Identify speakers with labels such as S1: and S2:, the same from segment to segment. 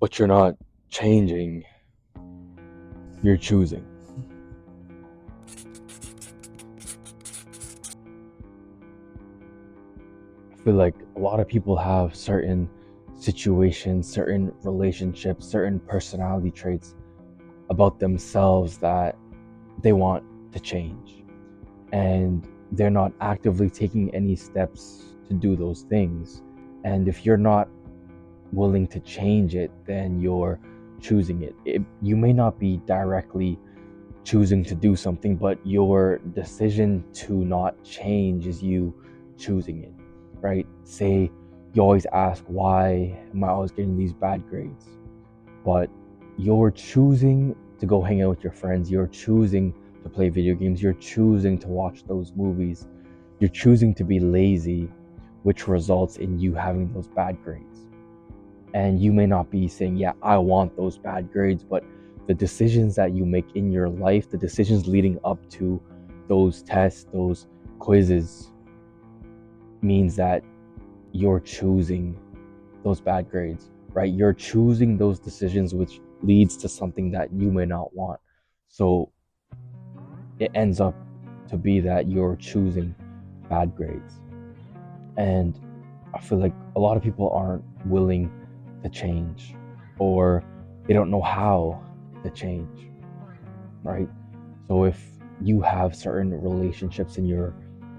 S1: but you're not changing, you're choosing. I feel like a lot of people have certain situations, certain relationships, certain personality traits about themselves that they want to change. And they're not actively taking any steps to do those things. And if you're not willing to change it, then you're choosing it. You may not be directly choosing to do something, but your decision to not change is you choosing it, right? Say you always ask, why am I always getting these bad grades? But you're choosing to go hang out with your friends, you're choosing to play video games, you're choosing to watch those movies, you're choosing to be lazy, which results in you having those bad grades. And you may not be saying, yeah, I want those bad grades, but the decisions that you make in your life, the decisions leading up to those tests, those quizzes, means that you're choosing those bad grades, right? You're choosing those decisions, which leads to something that you may not want. So it ends up to be that you're choosing bad grades. And I feel like a lot of people aren't willing to change, or they don't know how to change, right? So if you have certain relationships in your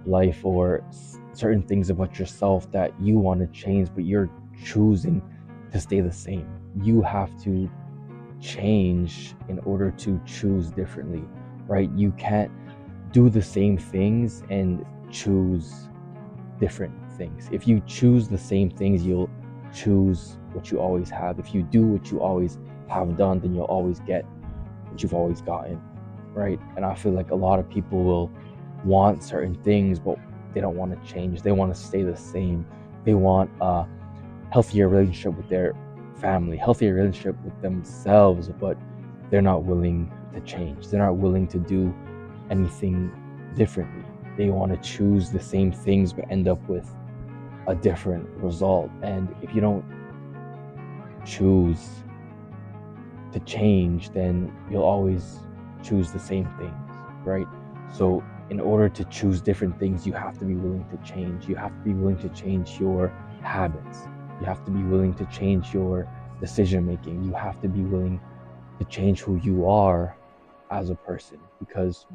S1: life or certain things about yourself that you want to change, but you're choosing to stay the same, you have to change in order to choose differently, right? You can't do the same things and choose different things. If you choose the same things, you'll choose what you always have. If you do what you always have done, then you'll always get what you've always gotten, right? And I feel like a lot of people will want certain things, but they don't want to change. They want to stay the same. They want a healthier relationship with their family, healthier relationship with themselves, but they're not willing to change. They're not willing to do anything differently. They want to choose the same things but end up with a different result. And if you don't choose to change, then you'll always choose the same things, right? So in order to choose different things, you have to be willing to change. You have to be willing to change your habits. You have to be willing to change your decision making. You have to be willing to change who you are as a person, because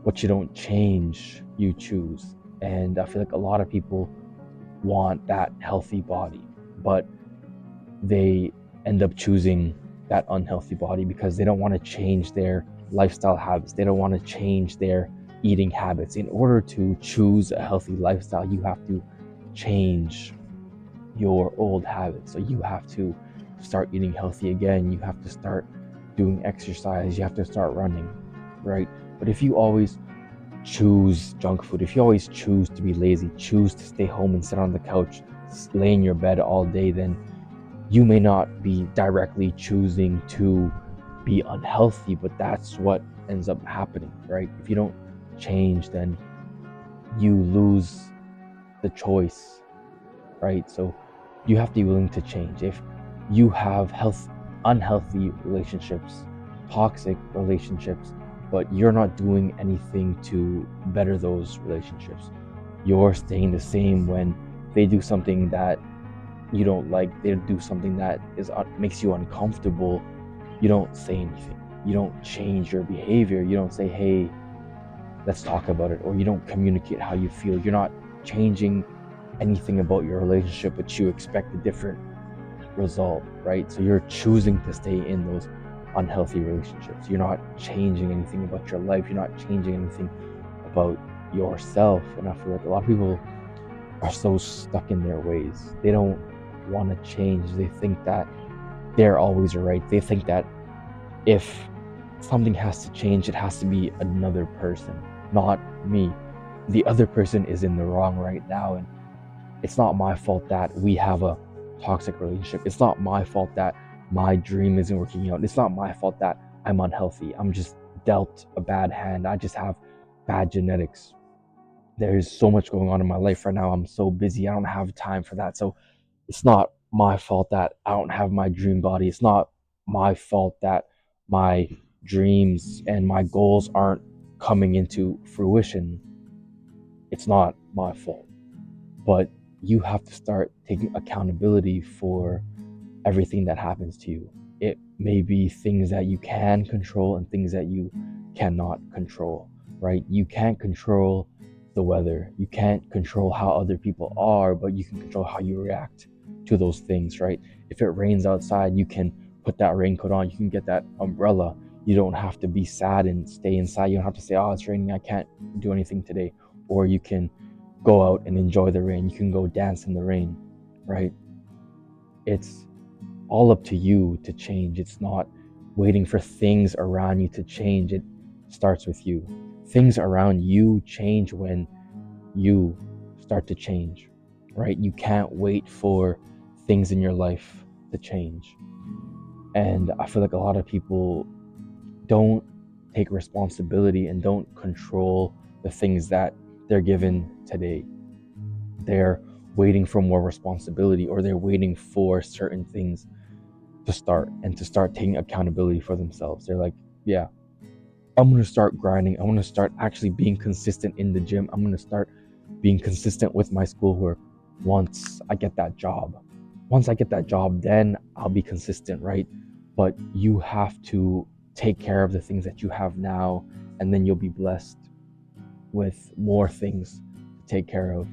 S1: what you don't change, you choose. And I feel like a lot of people want that healthy body, but they end up choosing that unhealthy body because they don't want to change their lifestyle habits. They don't want to change their eating habits. In order to choose a healthy lifestyle, you have to change your old habits. So you have to start eating healthy again. You have to start doing exercise. You have to start running, right? But if you always choose junk food, if you always choose to be lazy, choose to stay home and sit on the couch, lay in your bed all day, then you may not be directly choosing to be unhealthy, but that's what ends up happening, right? If you don't change, then you lose the choice, right? So you have to be willing to change. If you have unhealthy relationships, toxic relationships, but you're not doing anything to better those relationships, you're staying the same. When they do something that you don't like, they do something that makes you uncomfortable, you don't say anything. You don't change your behavior. You don't say, hey, let's talk about it. Or you don't communicate how you feel. You're not changing anything about your relationship, but you expect a different result, right? So you're choosing to stay in those unhealthy relationships. You're not changing anything about your life. You're not changing anything about yourself. And I feel like a lot of people are so stuck in their ways. They don't want to change. They think that they're always right. They think that if something has to change, it has to be another person, not me. The other person is in the wrong right now, and it's not my fault that we have a toxic relationship. It's not my fault that my dream isn't working out. It's not my fault that I'm unhealthy. I'm just dealt a bad hand. I just have bad genetics. There's so much going on in my life right now. I'm so busy. I don't have time for that. So it's not my fault that I don't have my dream body. It's not my fault that my dreams and my goals aren't coming into fruition. It's not my fault. But you have to start taking accountability for everything that happens to you. It may be things that you can control and things that you cannot control, right? You can't control the weather. You can't control how other people are, but you can control how you react to those things, right? If it rains outside, you can put that raincoat on, you can get that umbrella. You don't have to be sad and stay inside. You don't have to say, oh, it's raining, I can't do anything today. Or you can go out and enjoy the rain. You can go dance in the rain, right? It's all up to you to change. It's not waiting for things around you to change. It starts with you. Things around you change when you start to change, right? You can't wait for things in your life to change. And I feel like a lot of people don't take responsibility and don't control the things that they're given today. They're waiting for more responsibility, or they're waiting for certain things to start and to start taking accountability for themselves. They're like, yeah, I'm going to start grinding. I'm going to start actually being consistent in the gym. I'm going to start being consistent with my schoolwork once I get that job. Once I get that job, then I'll be consistent, right? But you have to take care of the things that you have now, and then you'll be blessed with more things to take care of.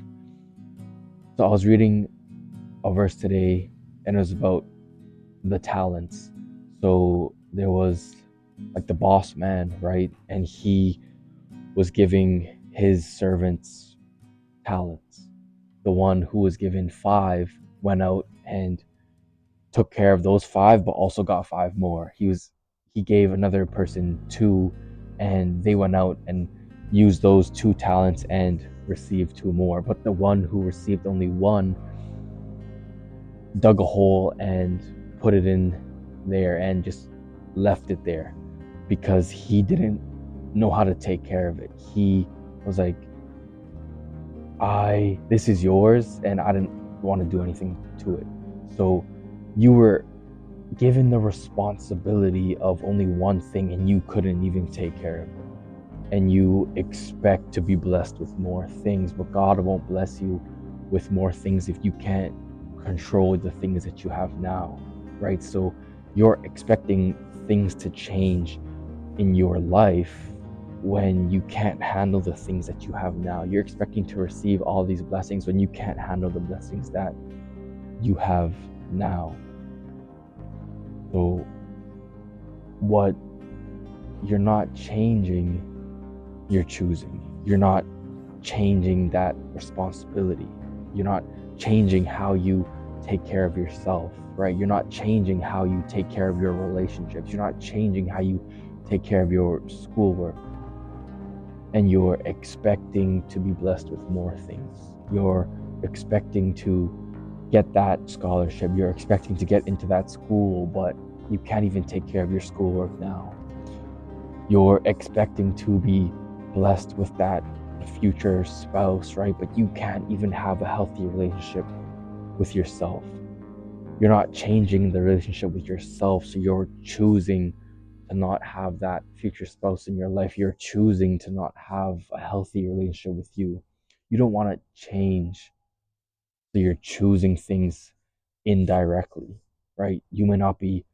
S1: So I was reading a verse today, and it was about the talents. So there was like the boss man, right? And he was giving his servants talents. The one who was given 5 went out and took care of those 5, but also got 5 more. He gave another person 2, and they went out and used those 2 talents and received 2 more. But the one who received only 1 dug a hole and put it in there and just left it there because he didn't know how to take care of it. He was like, this is yours, and I didn't want to do anything to it. So you were given the responsibility of only one thing, and you couldn't even take care of it. And you expect to be blessed with more things, but God won't bless you with more things if you can't control the things that you have now, right? So you're expecting things to change in your life when you can't handle the things that you have now. You're expecting to receive all these blessings when you can't handle the blessings that you have now. So what you're not changing, you're choosing. You're not changing that responsibility. You're not changing how you take care of yourself, right? You're not changing how you take care of your relationships. You're not changing how you take care of your schoolwork. And you're expecting to be blessed with more things. You're expecting to get that scholarship. You're expecting to get into that school, but you can't even take care of your schoolwork now. You're expecting to be blessed with that future spouse, right? But you can't even have a healthy relationship with yourself. You're not changing the relationship with yourself, so you're choosing to not have that future spouse in your life. You're choosing to not have a healthy relationship with you. You don't want to change, so you're choosing things indirectly, right? You may not be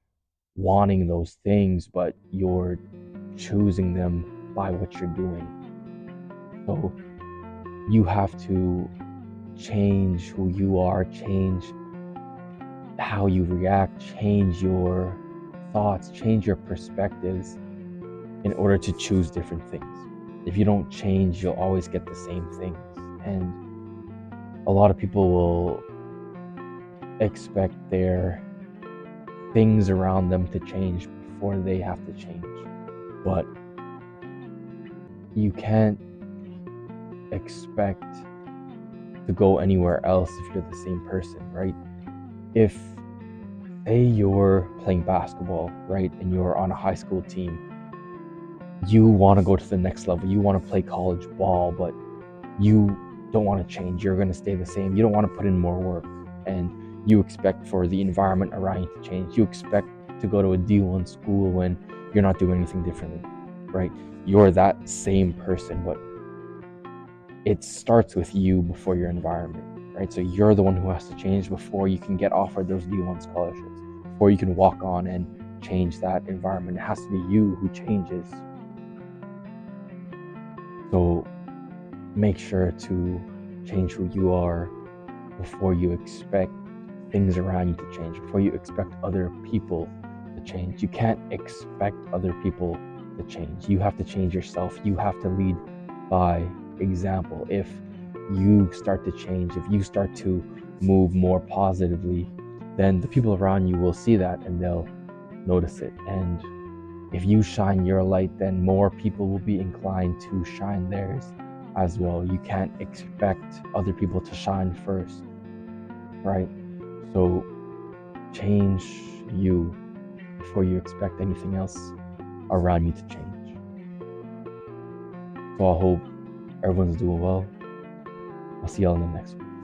S1: wanting those things, but you're choosing them by what you're doing. So you have to change who you are, change how you react, change your thoughts, change your perspectives in order to choose different things. If you don't change, you'll always get the same things. And a lot of people will expect their things around them to change before they have to change. But you can't expect to go anywhere else if you're the same person, right? If, say, you're playing basketball, right, and you're on a high school team, you want to go to the next level, you want to play college ball, but you don't want to change, you're going to stay the same, you don't want to put in more work, and You expect for the environment around you to change. You expect to go to a D1 school when you're not doing anything differently, right? You're that same person, but it starts with you before your environment, right? So you're the one who has to change before you can get offered those D1 scholarships, before you can walk on and change that environment. It has to be you who changes. So make sure to change who you are before you expect things around you to change, before you expect other people to change. You can't expect other people to change. You have to change yourself. You have to lead by example. If you start to change, if you start to move more positively, then the people around you will see that and they'll notice it. And if you shine your light, then more people will be inclined to shine theirs as well. You can't expect other people to shine first, right? So change you before you expect anything else around you to change. So I hope everyone's doing well. I'll see y'all in the next one.